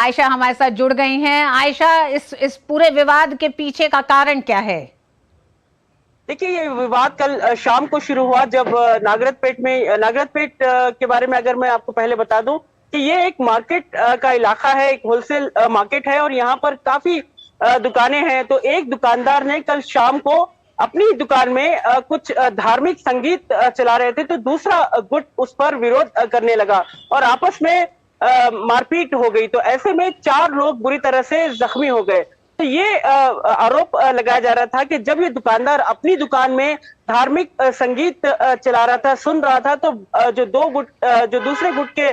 आयशा हमारे साथ जुड़ गई हैं। आयशा, इस पूरे विवाद के पीछे का कारण क्या है? देखिए, ये विवाद कल शाम को शुरू हुआ जब नागरतपेट के बारे में अगर मैं आपको पहले बता दूं कि ये एक मार्केट का इलाका है, एक होलसेल मार्केट है और यहाँ पर काफी दुकानें हैं। तो एक दुकानदार ने कल शाम को अपनी दुकान में कुछ धार्मिक संगीत चला रहे थे, तो दूसरा गुट उस पर विरोध करने लगा और आपस में मारपीट हो गई। तो ऐसे में 4 लोग बुरी तरह से जख्मी हो गए। तो ये आरोप लगाया जा रहा था कि जब ये दुकानदार अपनी दुकान में धार्मिक संगीत चला रहा था, सुन रहा था, तो जो दूसरे गुट के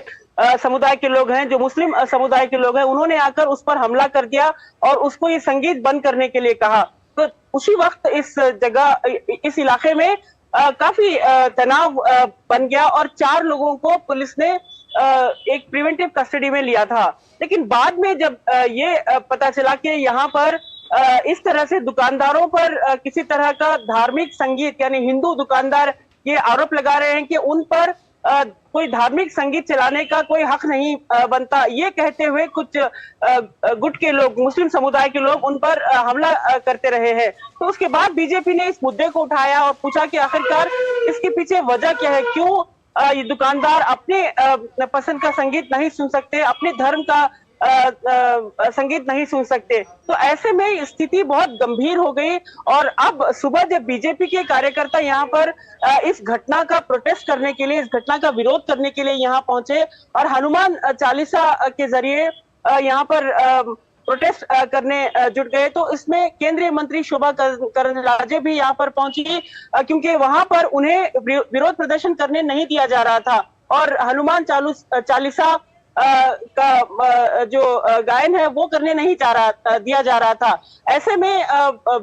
समुदाय के लोग हैं, जो मुस्लिम समुदाय के लोग हैं, उन्होंने आकर उस पर हमला कर दिया और उसको ये संगीत बंद करने के लिए कहा। तो उसी वक्त इस इलाके में काफी तनाव बन गया और 4 लोगों को पुलिस ने एक प्रिवेंटिव कस्टडी में लिया था। लेकिन बाद में जब ये पता चला कि यहाँ पर इस तरह से दुकानदारों पर किसी तरह का धार्मिक संगीत, यानी हिंदू दुकानदार ये आरोप लगा रहे हैं कि उन पर कोई धार्मिक संगीत चलाने का कोई हक नहीं बनता, ये कहते हुए कुछ गुट के लोग, मुस्लिम समुदाय के लोग उन पर हमला करते रहे हैं। तो उसके बाद बीजेपी ने इस मुद्दे को उठाया और पूछा कि आखिरकार इसके पीछे वजह क्या है, क्यों ये दुकानदार अपने पसंद का संगीत नहीं सुन सकते, अपने धर्म का संगीत नहीं सुन सकते। तो ऐसे में स्थिति बहुत गंभीर हो गई और अब सुबह जब बीजेपी के कार्यकर्ता यहाँ पर इस घटना का प्रोटेस्ट करने के लिए, इस घटना का विरोध करने के लिए यहाँ पहुंचे और हनुमान चालीसा के जरिए यहाँ पर प्रोटेस्ट करने जुट गए, तो इसमें केंद्रीय मंत्री शोभा करंदलाजे भी यहाँ पर पहुंची क्योंकि वहां पर उन्हें विरोध प्रदर्शन करने नहीं दिया जा रहा था और हनुमान चालीसा का जो गायन है वो करने नहीं दिया जा रहा था। ऐसे में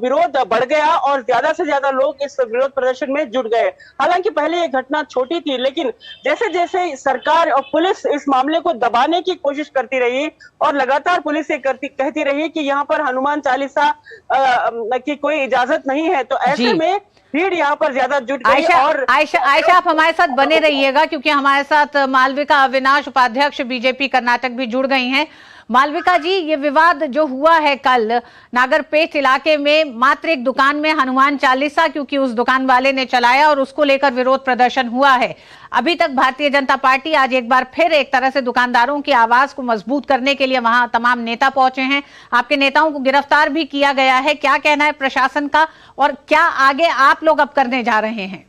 विरोध बढ़ गया और ज्यादा से ज्यादा लोग इस विरोध प्रदर्शन में जुट गए। हालांकि पहले ये घटना छोटी थी, लेकिन जैसे जैसे सरकार और पुलिस इस मामले को दबाने की कोशिश करती रही और लगातार पुलिस ये कहती रही कि यहाँ पर हनुमान चालीसा की कोई इजाजत नहीं है, तो ऐसे में भीड़ यहाँ पर ज्यादा जुट गई। और आयशा आप हमारे साथ बने रहिएगा क्योंकि हमारे साथ मालविका अविनाश, उपाध्यक्ष बीजेपी कर्नाटक भी जुड़ गई हैं। मालविका जी, ये विवाद जो हुआ है कल नागरपेट इलाके में, मात्र एक दुकान में हनुमान चालीसा क्योंकि उस दुकान वाले ने चलाया और उसको लेकर विरोध प्रदर्शन हुआ है। अभी तक भारतीय जनता पार्टी आज एक बार फिर एक तरह से दुकानदारों की आवाज को मजबूत करने के लिए वहां तमाम नेता पहुंचे हैं। आपके नेताओं को गिरफ्तार भी किया गया है। क्या कहना है प्रशासन का और क्या आगे आप लोग अब करने जा रहे हैं?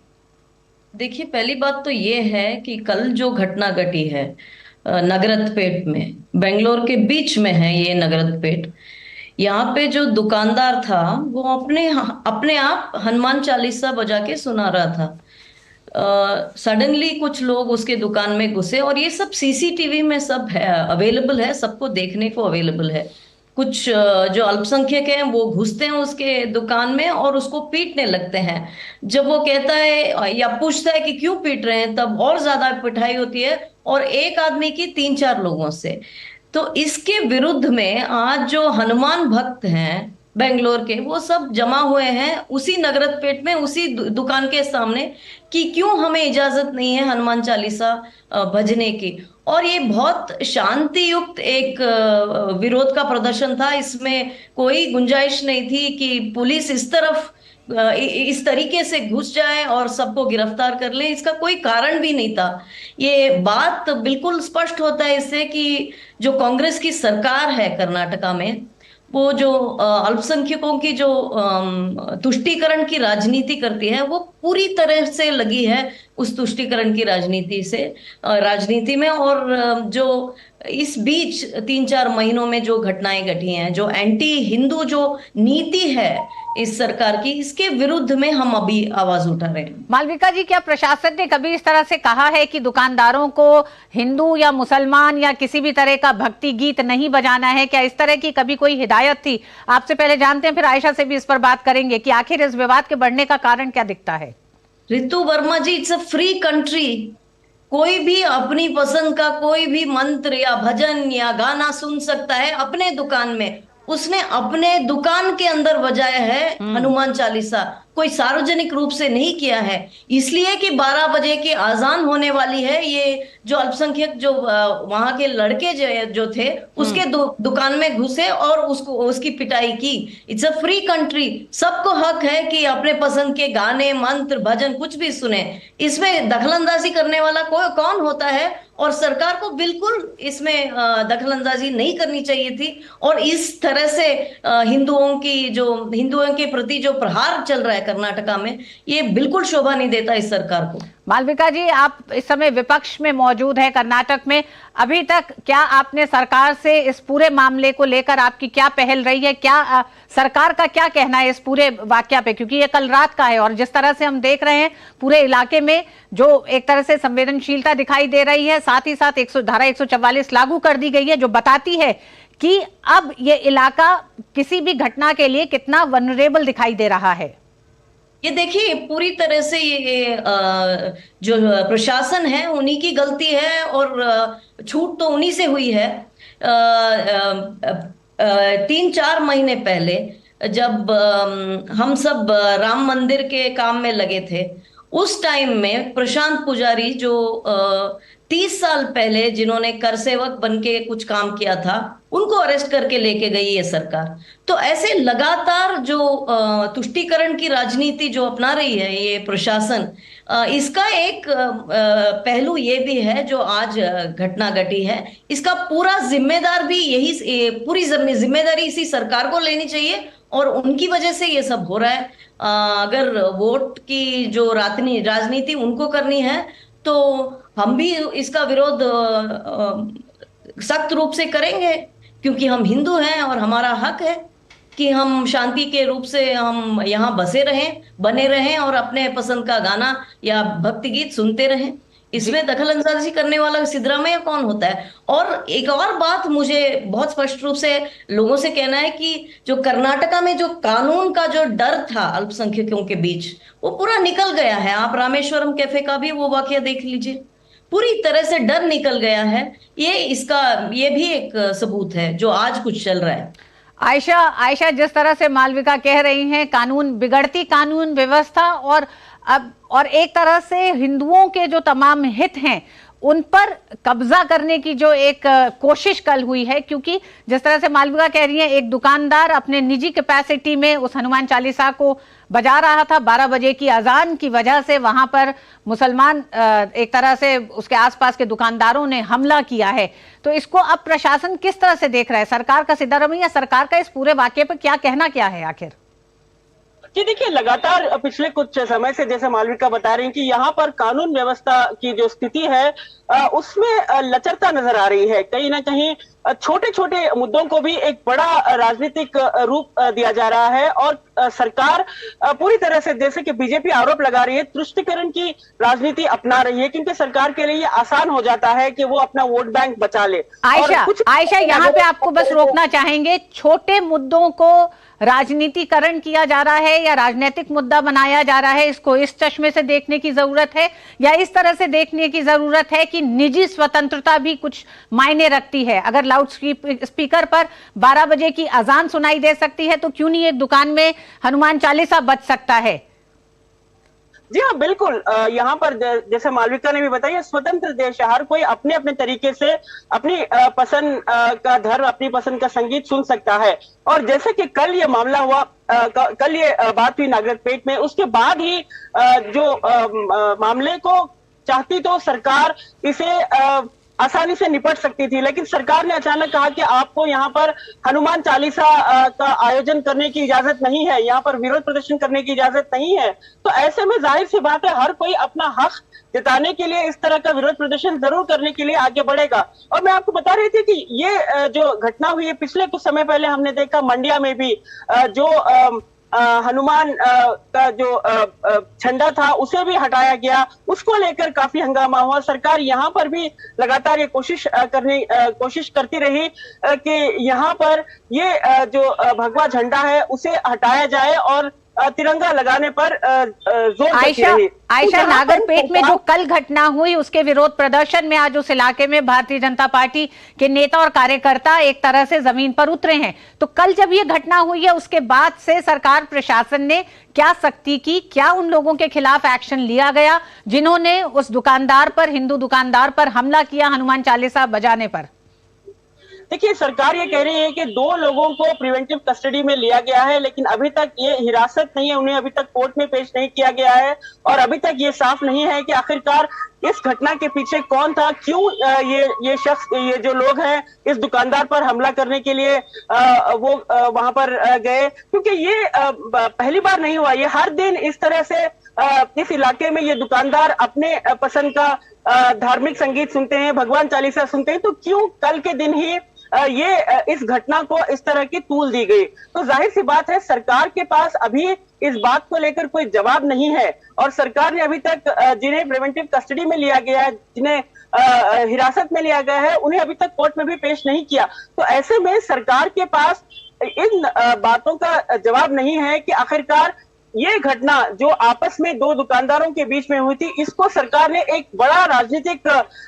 देखिए, पहली बात तो ये है कि कल जो घटना घटी है नगरतपेट में, बेंगलोर के बीच में है ये नगरतपेट, यहाँ पे जो दुकानदार था वो अपने आप हनुमान चालीसा बजा के सुना रहा था। सडनली कुछ लोग उसके दुकान में घुसे और ये सब सीसीटीवी में सब है, अवेलेबल है, सबको देखने को अवेलेबल है। कुछ जो अल्पसंख्यक हैं वो घुसते हैं उसके दुकान में और उसको पीटने लगते हैं। जब वो कहता है या पूछता है कि क्यों पीट रहे हैं, तब और ज्यादा पिटाई होती है और एक आदमी की 3-4 लोगों से। तो इसके विरुद्ध में आज जो हनुमान भक्त हैं बेंगलोर के, वो सब जमा हुए हैं उसी नगरतपेट में, उसी दुकान के सामने, कि क्यों हमें इजाजत नहीं है हनुमान चालीसा भजने की। और ये बहुत शांति युक्त एक विरोध का प्रदर्शन था। इसमें कोई गुंजाइश नहीं थी कि पुलिस इस तरीके से घुस जाए और सबको गिरफ्तार कर ले। इसका कोई कारण भी नहीं था। ये बात बिल्कुल स्पष्ट होता है इससे कि जो कांग्रेस की सरकार है कर्नाटका में, वो जो अल्पसंख्यकों की जो तुष्टीकरण की राजनीति करती है, वो पूरी तरह से लगी है उस तुष्टीकरण की राजनीति में। और जो इस बीच 3-4 महीनों में जो घटनाएं घटी हैं, जो एंटी हिंदू जो नीति है इस सरकार की, इसके विरुद्ध में हम अभी आवाज उठा रहे हैं। मालविका जी, क्या प्रशासन ने कभी इस तरह से कहा है कि दुकानदारों को हिंदू या मुसलमान या किसी भी तरह का भक्ति गीत नहीं बजाना है? क्या इस तरह की कभी कोई हिदायत थी? आपसे पहले जानते हैं, फिर आयशा से भी इस पर बात करेंगे कि आखिर इस विवाद के बढ़ने का कारण क्या दिखता है। रितु वर्मा जी, इट्स अ फ्री कंट्री। कोई भी अपनी पसंद का कोई भी मंत्र या भजन या गाना सुन सकता है अपने दुकान में। उसने अपने दुकान के अंदर बजाया है हनुमान चालीसा, कोई सार्वजनिक रूप से नहीं किया है, इसलिए कि 12 बजे की अजान होने वाली है। ये जो अल्पसंख्यक जो वहां के लड़के जो थे उसके दुकान में घुसे और उसकी पिटाई की। इट्स अ फ्री कंट्री, सबको हक है कि अपने पसंद के गाने, मंत्र, भजन कुछ भी सुने। इसमें दखलंदाजी करने वाला कौन होता है? और सरकार को बिल्कुल इसमें दखलंदाजी नहीं करनी चाहिए थी। और इस तरह से हिंदुओं के प्रति जो प्रहार चल रहा है कर्नाटका में, ये बिल्कुल शोभा नहीं देता इस सरकार को। मालविका जी, आप इस समय विपक्ष में मौजूद है कर्नाटक में। अभी तक क्या आपने सरकार से इस पूरे मामले को लेकर आपकी क्या पहल रही है? क्या सरकार का क्या कहना है इस पूरे वाकया पे? क्योंकि ये कल रात का है और जिस तरह से हम देख रहे हैं पूरे इलाके में जो एक तरह से संवेदनशीलता दिखाई दे रही है, साथ ही साथ धारा 144 लागू कर दी गई है, जो बताती है कि अब ये इलाका किसी भी घटना के लिए कितना वनरेबल दिखाई दे रहा है। ये देखिए, पूरी तरह से ये जो प्रशासन है उन्हीं की गलती है और छूट तो उन्हीं से हुई है। 3-4 महीने पहले जब हम सब राम मंदिर के काम में लगे थे, उस टाइम में प्रशांत पुजारी जो 30 साल पहले जिन्होंने कर सेवक बन के कुछ काम किया था, उनको अरेस्ट करके लेके गई है सरकार। तो ऐसे लगातार जो तुष्टीकरण की राजनीति जो अपना रही है ये प्रशासन, इसका एक पहलू ये भी है जो आज घटना घटी है, इसका पूरा जिम्मेदार भी पूरी जिम्मेदारी इसी सरकार को लेनी चाहिए और उनकी वजह से ये सब हो रहा है। अगर वोट की जो राजनीति उनको करनी है तो हम भी इसका विरोध सख्त रूप से करेंगे, क्योंकि हम हिंदू हैं और हमारा हक है कि हम शांति के रूप से हम यहाँ बने रहें और अपने पसंद का गाना या भक्ति गीत सुनते रहें। इसमें दखलंदाजी करने वाला सिद्धरामैया कौन होता है? और एक और बात मुझे बहुत स्पष्ट रूप से लोगों से कहना है कि जो कर्नाटका में जो कानून का जो डर था अल्पसंख्यकों के बीच, वो पूरा निकल गया है। आप रामेश्वरम कैफे का भी वो वाकया देख लीजिए, पूरी तरह से डर निकल गया है। ये भी एक सबूत है जो आज कुछ चल रहा है। आयशा, जिस तरह से मालविका कह रही हैं, बिगड़ती कानून व्यवस्था और एक तरह से हिंदुओं के जो तमाम हित हैं उन पर कब्जा करने की जो एक कोशिश कल हुई है, क्योंकि जिस तरह से मालविका कह रही है, एक दुकानदार अपने निजी कैपेसिटी में उस हनुमान चालीसा को बजा रहा था, 12 बजे की अजान की वजह से वहां पर मुसलमान एक तरह से उसके आसपास के दुकानदारों ने हमला किया है। तो इसको अब प्रशासन किस तरह से देख रहा है? सरकार का सिद्धरामैया सरकार का इस पूरे वाकये पर क्या कहना क्या है आखिर? जी देखिए, लगातार पिछले कुछ समय से जैसे मालविका बता रही हैं कि यहाँ पर कानून व्यवस्था की जो स्थिति है उसमें लचरता नजर आ रही है। कहीं ना कहीं छोटे छोटे मुद्दों को भी एक बड़ा राजनीतिक रूप दिया जा रहा है और सरकार पूरी तरह से, जैसे कि बीजेपी आरोप लगा रही है, तुष्टीकरण की राजनीति अपना रही है, क्योंकि सरकार के लिए ये आसान हो जाता है कि वो अपना वोट बैंक बचा ले। आयशा, यहाँ पे आपको बस रोकना चाहेंगे, छोटे मुद्दों को राजनीतिकरण किया जा रहा है या राजनीतिक मुद्दा बनाया जा रहा है, इसको इस चश्मे से देखने की जरूरत है या इस तरह से देखने की जरूरत है कि निजी स्वतंत्रता भी कुछ मायने रखती है? अगर लाउड स्पीकर पर 12 बजे की अजान सुनाई दे सकती है तो क्यों नहीं एक दुकान में हनुमान चालीसा बज सकता है? जी हाँ, बिल्कुल। यहाँ पर जैसे मालविका ने भी बताया, स्वतंत्र देश है, हर कोई अपने अपने तरीके से अपनी पसंद का धर्म, अपनी पसंद का संगीत सुन सकता है। और जैसे कि कल ये मामला हुआ, कल ये बात हुई नागरपेट में, उसके बाद ही जो मामले को चाहती तो सरकार इसे आसानी से निपट सकती थी, लेकिन सरकार ने अचानक कहा कि आपको यहाँ पर हनुमान चालीसा का आयोजन करने की इजाजत नहीं है, यहाँ पर विरोध प्रदर्शन करने की इजाजत नहीं है। तो ऐसे में जाहिर सी बात है हर कोई अपना हक जताने के लिए इस तरह का विरोध प्रदर्शन जरूर करने के लिए आगे बढ़ेगा। और मैं आपको बता रही थी कि ये जो घटना हुई है, पिछले कुछ समय पहले हमने देखा मंडिया में भी जो हनुमान का जो झंडा था उसे भी हटाया गया, उसको लेकर काफी हंगामा हुआ। सरकार यहाँ पर भी लगातार ये कोशिश करती रही कि यहाँ पर ये जो भगवा झंडा है उसे हटाया जाए और तिरंगा लगाने पर जोर देती रही। आयशा, तो यहाँ पर नागरपेट में जो कल घटना हुई उसके विरोध प्रदर्शन में आज उस इलाके में भारतीय जनता पार्टी के नेता और कार्यकर्ता एक तरह से जमीन पर उतरे हैं। तो कल जब ये घटना हुई है उसके बाद से सरकार प्रशासन ने क्या सख्ती की, क्या उन लोगों के खिलाफ एक्शन लिया गया जिन्होंने उस दुकानदार पर, हिंदू दुकानदार पर हमला किया हनुमान चालीसा बजाने पर? देखिए, सरकार ये कह रही है कि 2 लोगों को प्रिवेंटिव कस्टडी में लिया गया है, लेकिन अभी तक ये हिरासत नहीं है, उन्हें अभी तक कोर्ट में पेश नहीं किया गया है और अभी तक ये साफ नहीं है कि आखिरकार इस घटना के पीछे कौन था, क्यों ये शख्स, ये जो लोग हैं इस दुकानदार पर हमला करने के लिए वो वहां पर गए, क्योंकि ये पहली बार नहीं हुआ। ये हर दिन इस तरह से इस इलाके में ये दुकानदार अपने पसंद का धार्मिक संगीत सुनते हैं, भगवान चालीसा सुनते हैं, तो क्यों कल के दिन ही ये इस घटना को इस तरह की तूल दी गई? तो जाहिर सी बात है सरकार के पास अभी इस बात को लेकर कोई जवाब नहीं है और सरकार ने अभी तक जिन्हें प्रिवेंटिव कस्टडी में लिया गया है, जिन्हें हिरासत में लिया गया है, उन्हें अभी तक कोर्ट में भी पेश नहीं किया। तो ऐसे में सरकार के पास इन बातों का जवाब नहीं है कि आखिरकार ये घटना जो आपस में 2 दुकानदारों के बीच में हुई थी, इसको सरकार ने एक बड़ा राजनीतिक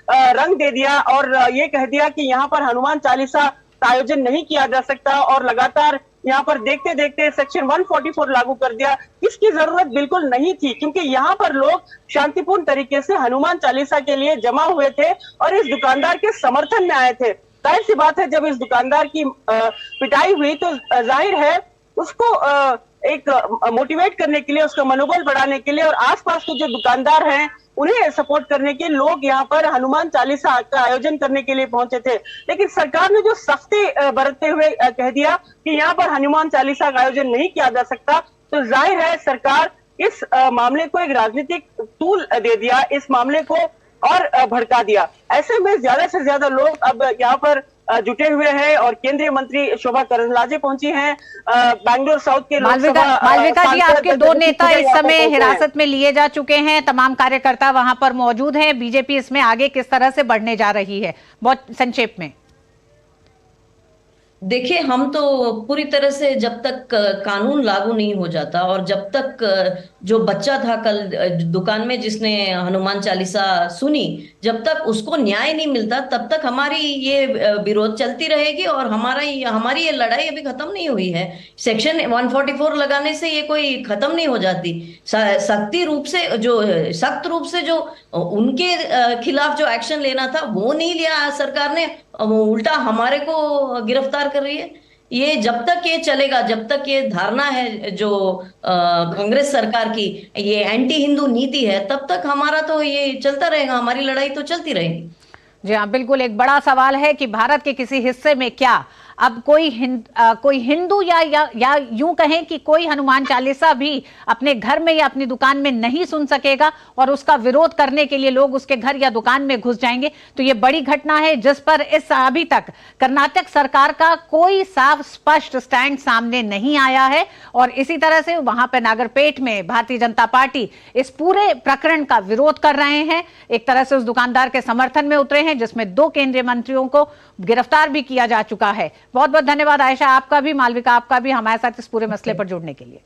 रंग दे दिया और ये कह दिया कि यहाँ पर हनुमान चालीसा का आयोजन नहीं किया जा सकता और लगातार यहाँ पर देखते देखते सेक्शन 144 लागू कर दिया। इसकी जरूरत बिल्कुल नहीं थी, क्योंकि यहाँ पर लोग शांतिपूर्ण तरीके से हनुमान चालीसा के लिए जमा हुए थे और इस दुकानदार के समर्थन में आए थे। जाहिर सी बात है, जब इस दुकानदार की पिटाई हुई तो जाहिर है उसको एक मोटिवेट करने के लिए, उसका मनोबल बढ़ाने के लिए और आसपास के जो दुकानदार हैं उन्हें सपोर्ट करने के लोग यहाँ पर हनुमान चालीसा का आयोजन करने के लिए पहुंचे थे। लेकिन सरकार ने जो सख्ती बरतते हुए कह दिया कि यहाँ पर हनुमान चालीसा का आयोजन नहीं किया जा सकता, तो जाहिर है सरकार इस मामले को एक राजनीतिक टूल दे दिया, इस मामले को और भड़का दिया। ऐसे में ज्यादा से ज्यादा लोग अब यहाँ पर जुटे हुए हैं और केंद्रीय मंत्री शोभा करंदलाजे पहुंची हैं। बैंगलोर साउथ के मालविका जी, आपके 2 नेता इस समय हिरासत में लिए जा चुके हैं, तमाम कार्यकर्ता वहां पर मौजूद हैं। बीजेपी इसमें आगे किस तरह से बढ़ने जा रही है, बहुत संक्षेप में? देखिए, हम तो पूरी तरह से जब तक कानून लागू नहीं हो जाता और जब तक जो बच्चा था कल दुकान में जिसने हनुमान चालीसा सुनी, जब तक उसको न्याय नहीं मिलता तब तक हमारी ये विरोध चलती रहेगी और हमारी ये लड़ाई अभी खत्म नहीं हुई है। सेक्शन 144 लगाने से ये कोई खत्म नहीं हो जाती। सख्त रूप से जो उनके खिलाफ जो एक्शन लेना था वो नहीं लिया सरकार ने, उल्टा हमारे को गिरफ्तार कर रही है। ये जब तक ये चलेगा, जब तक ये धारणा है जो कांग्रेस सरकार की, ये एंटी हिंदू नीति है, तब तक हमारा तो ये चलता रहेगा, हमारी लड़ाई तो चलती रहेगी। जी हाँ, बिल्कुल। एक बड़ा सवाल है कि भारत के किसी हिस्से में क्या अब कोई हिंदू या यूं कहें कि कोई हनुमान चालीसा भी अपने घर में या अपनी दुकान में नहीं सुन सकेगा और उसका विरोध करने के लिए लोग उसके घर या दुकान में घुस जाएंगे। तो ये बड़ी घटना है जिस पर अभी तक कर्नाटक सरकार का कोई साफ स्पष्ट स्टैंड सामने नहीं आया है और इसी तरह से वहां पर नागरपेट में भारतीय जनता पार्टी इस पूरे प्रकरण का विरोध कर रहे हैं। एक तरह से उस दुकानदार के समर्थन में उतरे हैं, जिसमें 2 केंद्रीय मंत्रियों को गिरफ्तार भी किया जा चुका है। बहुत बहुत धन्यवाद आयशा, आपका भी, मालविका आपका भी, हमारे साथ इस पूरे मसले पर जुड़ने के लिए।